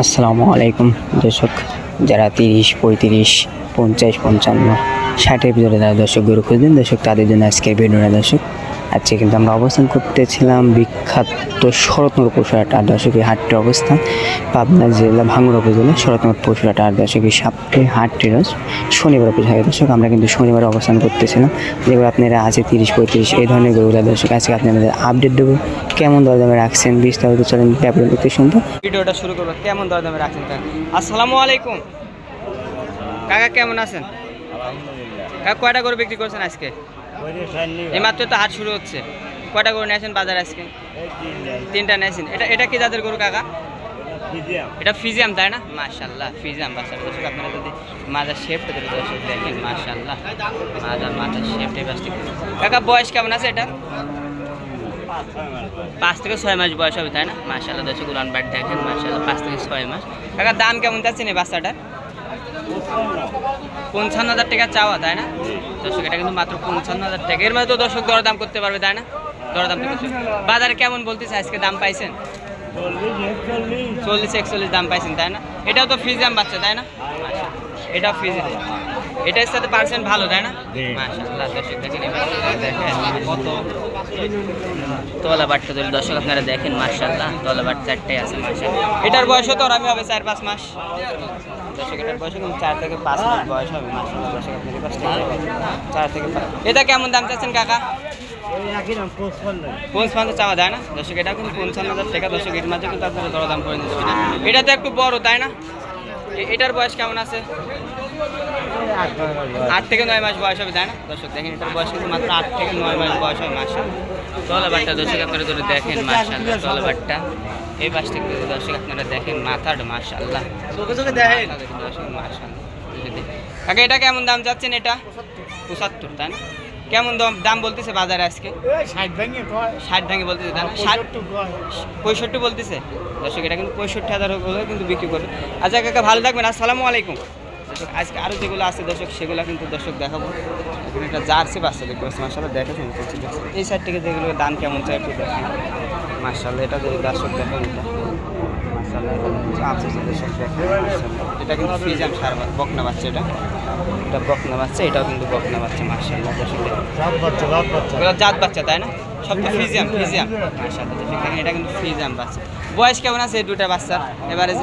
আসসালামু আলাইকুম দর্শক, যারা 30, 35, 50, 55, 60-এর ভিতরে যারা দর্শক গরু খুঁজবেন দর্শক, তাদের জন্য আজকের ভিডিওটা দর্শক। আজকে কিন্তু আমরা অবস্থান করতেছিলাম বিখ্যাত শরৎনগর পশুহাট। আর দর্শক, এই হাটটির অবস্থান পাবনা জেলা ভাঙ্গুড়া উপজেলা শরৎনগর পশুহাট। আর দর্শক, এই সপ্তাহে হাটটি রোজ শনিবার পশুহাট দর্শক। আমরা কিন্তু শনিবার অবস্থান করতেছিলাম, যেগুলো আপনারা আছে 30, 35 এই ধরনের গরুগুলো দর্শক। আজকে আপনাদের আপডেট দেবো, কেমন দরদামে রাখছেন বিস্তারিত চলেন ব্যাপারে দেখতে শুনবো। ভিডিওটা শুরু করবো কেমন দরদামে রাখছেন। আসসালামু আলাইকুম কাকা, কেমন আছেন কাকা? কয়টা গরু বিক্রি করছেন আজকে? এইমাত্র তো হাট শুরু হচ্ছে। কয়টা গরু নিয়েছেন বাজারে আজকে? 3টা নিয়েছেন। এটা কি জাতের গরু কাকা? এটা ফিজিয়াম, তাই না? মাশাআল্লাহ, ফিজিয়াম বাচ্চা দর্শক। আপনারা যদি মাজার শেপটা ধরে দর্শক দেখেন, মাশাআল্লাহ মাজার শেপটাই বাচ্চা। কাকা বয়স কেমন আছে এটা? 5 থেকে 6 মাস বয়স হবে, তাই না? মাশাআল্লাহ দর্শক, উলান বাট দেখেন, মাশাআল্লাহ 5 থেকে 6 মাস। কাকা দাম কেমন যাচ্ছে এই বাচ্চাটার? 55,000 টাকা চাওয়া, তাই না দর্শক? এটা কিন্তু মাত্র 55,000 টাকা। এর মধ্যে তো দর্শক দরদাম করতে পারবে, তাই না? দরদাম তো করছে। বাজারে কেমন বলতেছে আজকে? দাম পাইছেন 40-41 দাম পাইছেন, তাই না? এটাও তো ফিজিয়াম বাচ্চা, তাই না? এটাও ফিজিয়াম, এটার সাথে পার্সেন্ট ভালো, তাই না? মাশাআল্লাহ দর্শক দেখেন, কত তলা বাটটা ধরে দর্শক আপনারা দেখেন, মাশাআল্লাহ তলা বাট 4টাই আছে মাশাআল্লাহ। এটার বয়সও তো আমি হবে 4-5 মাস দর্শক। এটার বয়স কিন্তু 4 থেকে 5 মাস বয়স হবে মাশাআল্লাহ দর্শক। আপনাদের কাছ থেকে 4 থেকে 5। এটা কেমন দাম চাচ্ছেন কাকা? 55 চাওয়া, তাই না দর্শক? এটা কিন্তু 55,000 টাকা দর্শক। এর মাঝে কিন্তু আপনারা দরদাম করে নিতে পারেন। এটা তো একটু বড়, তাই না? এটার বয়স কেমন আছে? 8 থেকে 9 মাস বয়স হবে, তাই না দর্শক? দেখেন এটার বয়স কিন্তু মাত্র 8 থেকে 9 মাস বয়স হয় মাশাআল্লাহ। তলাবাটটা দর্শক আপনারা যদি দেখেন, মাশাআল্লাহ তলাবাটটা এই পাশ থেকে দর্শক আপনারা দেখেন, মাথাটা মাশাআল্লাহ দেখেন দর্শক, মাশাআল্লাহ। কাকা এটা কেমন দাম যাচ্ছেন? এটা 75, তাই না? কেমন দাম বলতেছে বাজারে আজকে? 60 ভেঙে বলতেছে, তাই না? 65 বলতেছে দর্শক। এটা কিন্তু 65,000 হলে কিন্তু বিক্রি করবে। আচ্ছা কাকা, ভালো থাকবেন। আসসালামু আলাইকুম দর্শক। আজকে আরও যেগুলো আছে দর্শক, সেগুলো কিন্তু দর্শক দেখাবো। এখানে একটা জার্সি বাচ্চা দেখতে পাচ্ছি মাশাআল্লাহ, দেখেছেন? এই সাইড থেকে যেগুলো দাম কেমন চাই একটু দেখেন মাশাআল্লাহ। এটা যদি দর্শক দেখেন, মাশাআল্লাহ আছে দর্শক দেখেন মাশাআল্লাহ। এটা কিন্তু ফিজিয়াম সার বকনা বাচ্চা, এটা বকনা বাচ্চা, এটাও কিন্তু বকনা বাচ্চা মাশাআল্লাহ দর্শক। জাত বাচ্চা, তাই না? সব তো ফিজিয়াম মাশাআল্লাহ দর্শক। দেখেন এটা কিন্তু ফিজিয়াম বাচ্চা। বয়স কেমন আছে এই দুটা বাচ্চার? এবারে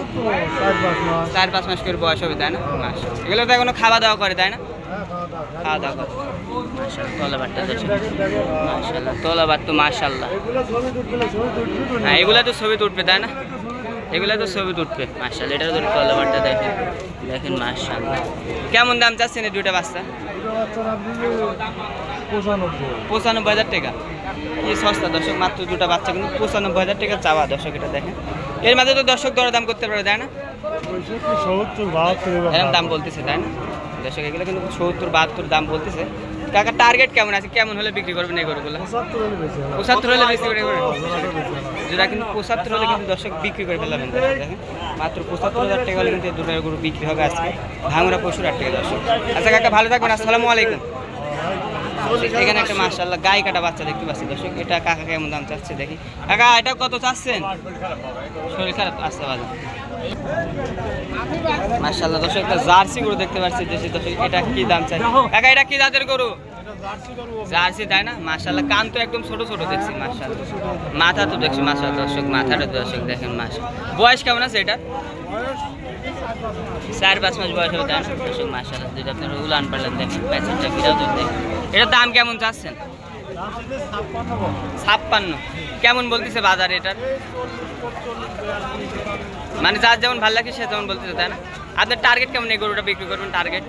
4-5 মাস করে বয়স হবে, তাই না? মাশাআল্লাহ। এগুলো তো এখনো খাওয়া দাওয়া করে, তাই না? খাওয়া দাওয়া করে মাশাআল্লাহ। তলাবাটটা দর্শক মাশাআল্লাহ, তলাবাট তো মাশাআল্লাহ। হ্যাঁ, এগুলো তো ছবি তুলবে, তাই না? এগুলো তো ছবি তুলবে মাশাআল্লাহ। এটার ধরে তলাবাটটা দেখেন মাশাআল্লাহ। কেমন দাম চাচ্ছেন এই দুটা বাচ্চা? 95,000 টাকা। কি সস্তা দর্শক, মাত্র দুটা বাচ্চা কিন্তু 95,000 টাকা চাওয়া দর্শক। এটা দেখেন, এর মাঝে তো দর্শক দরদাম করতে পারবে, তাই না? এরকম দাম বলতেছে, তাই না দর্শক? এগুলো কিন্তু 70-72 দাম বলতেছে। কাকা টার্গেট কেমন আছে? কেমন হলে বিক্রি করবেন এই গরুগুলো? 75 হলে বিক্রি করে যেটা কিন্তু 75 হলে কিন্তু দর্শক বিক্রি করে ফেলাবেন দেখেন। মাত্র 75,000 টাকা হলে কিন্তু দুটো গরু বিক্রি হবে আজকে ভাঙ্গুড়া পশুর হাট থেকে দর্শক। আচ্ছা কাকা, ভালো থাকবেন। আসসালামু আলাইকুম। এখানে একটা মাশাআল্লাহ গায়ে কাটা বাচ্চা দেখতে পাচ্ছি দর্শক। এটা কাকা কেমন দাম চাচ্ছে দেখি। কাকা এটা কত চাচ্ছেন? শরীর খারাপ আসতে পারে মাশাআল্লাহ দর্শক। একটা জার্সি গরু দেখতে পাচ্ছি দর্শক। এটা কি দাম চাই কাকা? এটা কি জাতের গরু? জার্সি, তাই না? মাশাআল্লাহ কান তো একদম ছোট ছোট দেখছি মাশাআল্লাহ। মাথা তো দেখছি মাশাআল্লাহ দর্শক, মাথাটা দর্শক দেখেন মাশাআল্লাহ। বয়স কেমন আছে এটা? 4-5 মাস বয়স হবে, তাই না দর্শক? মাশাআল্লাহ যদি আপনারা উলান পারলেন দেখেন, প্যাচেরটা গিরাও তো দেখেন। এটার দাম কেমন চাচ্ছেন? 56 কেমন বলতেছে বাজারে এটার? মানে যার যেমন ভালো লাগে সে যেমন বলতেছে, তাই না? আপনার টার্গেট কেমন এই গরুটা বিক্রি করবেন? টার্গেট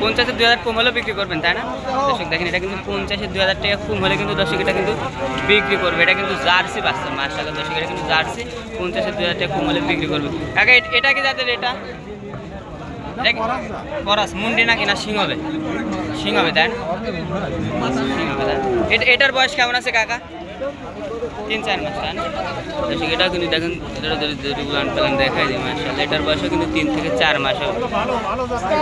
50,000 কম হলেও বিক্রি করবেন, তাই না দর্শক? দেখেন এটা কিন্তু 50,000 টাকা কম হলে কিন্তু দর্শক এটা কিন্তু বিক্রি করবে। এটা কিন্তু জার্সি বাচ্চা মাশাআল্লাহ দর্শক। এটা কিন্তু জার্সি, 50,000 টাকা কম হলে বিক্রি করবে। কাকা এটা কি যাদের? এটা পরাস মুন্ডি নাকি না সিং হবে? সিং হবে, তাই না? সিং হবে, তাই না? এটার বয়স কেমন আছে কাকা? 3-4 মাস, তাই না দর্শক? এটাও কিন্তু দেখেন উলান পালান দেখাই দিই মাশাআল্লাহ। এটার বয়সও কিন্তু 3 থেকে 4 মাস হবে।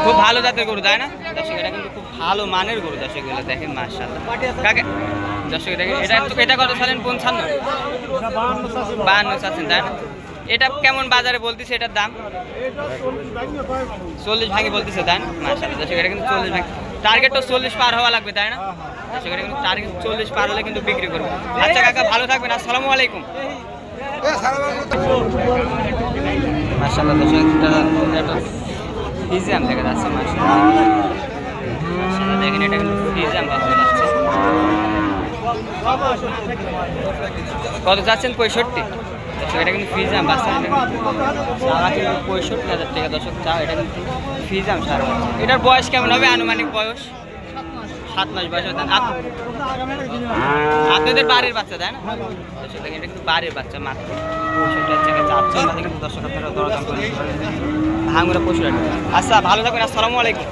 খুব ভালো জাতের গরু, তাই না দর্শক? এটা কিন্তু খুব ভালো মানের গরু দর্শক। এগুলো দেখেন মাশাআল্লাহ কাকা দর্শক। দেখেন এটা কত সালেন? 55 52 চাচ্ছেন, তাই না এটা কেমন বাজারে বলতেছে এটার দাম? 40 ভাঙি বলতেছে, তাই না? মাশাআল্লাহ দর্শক এটা কিন্তু 40 ভাঙি। টার্গেট তো 40 পার হওয়া লাগবে, তাই না? দর্শক এটা কিন্তু টার্গেট 40 পার হলে কিন্তু বিক্রি করবে। আচ্ছা কাকা ভালো থাকবেন, আসসালামু আলাইকুম। মাশাআল্লাহ দর্শক এটা ফিজিয়াম দেখা যাচ্ছে, মাশাআল্লাহ দেখেন এটা কিন্তু ফিজিয়াম পাওয়া যাচ্ছে। কত চাচ্ছেন? 65। এটা কিন্তু ফিজিয়াম বাচ্চা, সারা কিন্তু 65,000 টাকা দর্শক চাও। এটা কিন্তু ফিজিয়াম সারা বাচ্চা। এটার বয়স কেমন হবে? আনুমানিক বয়স 7 মাস বয়স হবে। আপনাদের বাড়ির বাচ্চা, তাই না? দর্শক দেখেন এটা কিন্তু বাড়ির বাচ্চা, মাত্র 65,000 টাকা চাচ্ছেন। মাঝে কিন্তু দর্শক আপনারা দরদাম করে ভাঙুরা 65,000 টাকা। আচ্ছা ভালো থাকবেন, আসসালামু আলাইকুম।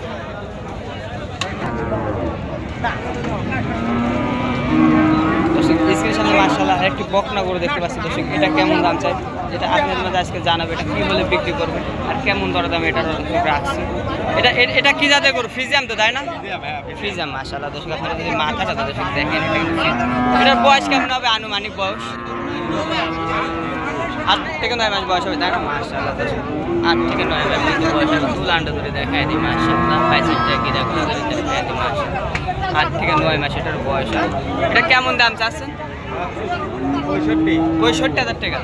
স্ক্রিনের সামনে মাশাআল্লাহ একটি বকনা গরু দেখতে পাচ্ছি দর্শক। এটা কেমন দাম চাই এটা আপনাদের মধ্যে আজকে জানাবো। এটা কি বলে বিক্রি করবে আর কেমন দরদাম এটার রাখছে। এটা কি জাতের গরু? ফিজিয়াম তো, তাই না? ফিজিয়াম মাশাআল্লাহ দর্শক আপনারা যদি মাথাটা দর্শক দেখেন এটা কিন্তু এটার বয়স কেমন হবে? আনুমানিক বয়স 8 থেকে 9 মাস বয়স হবে, তাই না? মাশাআল্লাহ দর্শক 8 থেকে 9 মাস বয়স হবে। তুলান্ড ধরে দেখায় দিই মাশাআল্লাহ, বাইসেটটা কি দেখো ধরে দেখায় দিই মাশাআল্লাহ 8 থেকে 9 মাস এটার বয়স হয়। এটা কেমন দাম চাচ্ছেন? 65,000 টাকা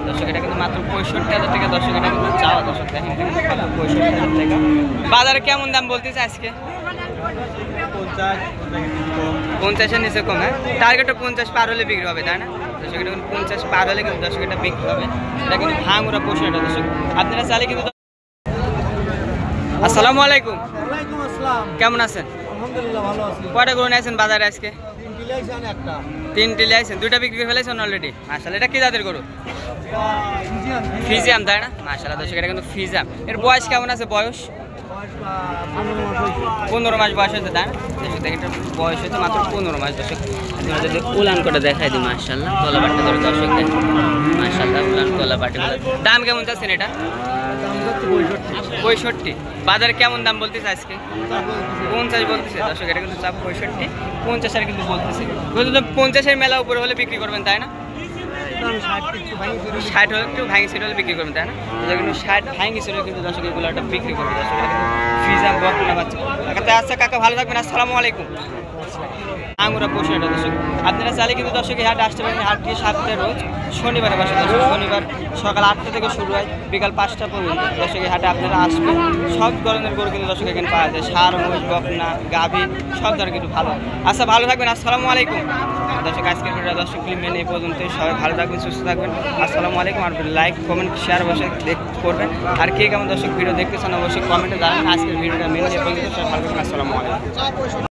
দর্শক। এটা কিন্তু মাত্র 65,000 টাকা দর্শক। এটা কিন্তু চাওয়া দর্শক দেখেন এটা কিন্তু 65,000 টাকা। বাজারে কেমন দাম বলতেছে আজকে? 50-এর নিচে কম, হ্যাঁ? টার্গেটটা 50 পার হলে বিক্রি হবে, তাই না? দর্শক এটা কিন্তু 50 পার হলে কিন্তু দর্শক এটা বিক্রি হবে। এটা কিন্তু ভাঙুরা পশু এটা দর্শক আপনারা চাইলে কিন্তু। আসসালামু আলাইকুম। ওয়ালাইকুম আসসালাম। কেমন আছেন? আলহামদুলিল্লাহ ভালো আছি। কয়টা গরু নিয়েছেন বাজারে আজকে? 3 লাইছেন একটা। 3টি লাইছেন, 2টা বিক্রি করে ফেলেছেন অলরেডি। মাশাআল্লাহ এটা কি জাতের গরু? ফিজিয়াম, তাই না? মাশাআল্লাহ দর্শক এটা কিন্তু ফিজিয়াম। এর বয়স কেমন আছে? বয়স 15 মাস বয়স হয়েছে, তাই না? দেখেন এটার বয়স হয়েছে মাত্র 15 মাস দর্শক। আপনারা যদি উলান করে দেখাই দিই মাশাআল্লাহ কলাবাটটা ধরে দর্শক দেখেন মাশাআল্লাহ উলান কলাবাটগুলো। দাম কেমন চাচ্ছেন এটা? 65। বাজারে কেমন দাম বলতেছে আজকে? 50 বলতেছে দর্শক। এটা কিন্তু চাপ 65, 50 আর কিন্তু বলতেছে। 50-এর মেলা উপরে হলে বিক্রি করবেন, তাই না? 60 হলে একটু ভাঙি ছিল হলে বিক্রি করবেন, তাই না? এটা কিন্তু 60 ভাঙি ছিল কিন্তু দর্শক এগুলো একটা বিক্রি করবে দর্শক। এটা কিন্তু ফিজাম বকনা বাচ্চা। আচ্ছা কাকা ভালো থাকবেন, আসসালামু আলাইকুম। আঙুরা পশু এটা দর্শক আপনারা চাইলে কিন্তু দর্শক এই হাটে আসতে পারেন। হাটটি সপ্তাহে রোজ শনিবারে বসে দর্শক। শনিবার সকাল 8টা থেকে শুরু হয়, বিকাল 5টা পর্যন্ত দর্শক এই হাটে আপনারা আসবেন। সব ধরনের গরু কিন্তু দর্শক এখানে পাওয়া যায়, ষাঁড়, মহিষ, বকনা, গাভী সব ধরনের কিন্তু ভালো। আচ্ছা ভালো থাকবেন, আসসালামু আলাইকুম। দর্শক আজকের ভিডিও দর্শক মেনে এই পর্যন্ত। সবাই ভালো থাকবেন, সুস্থ থাকবেন, আসসালামু আলাইকুম। আর লাইক কমেন্ট শেয়ার অবশ্যই করবেন। আর কে কেমন দর্শক ভিডিও দেখতে চান অবশ্যই কমেন্টে জানান। আজকের ভিডিওটা মেনে এই পর্যন্ত। সবাই ভালো থাকবেন, আসসালামু আলাইকুম।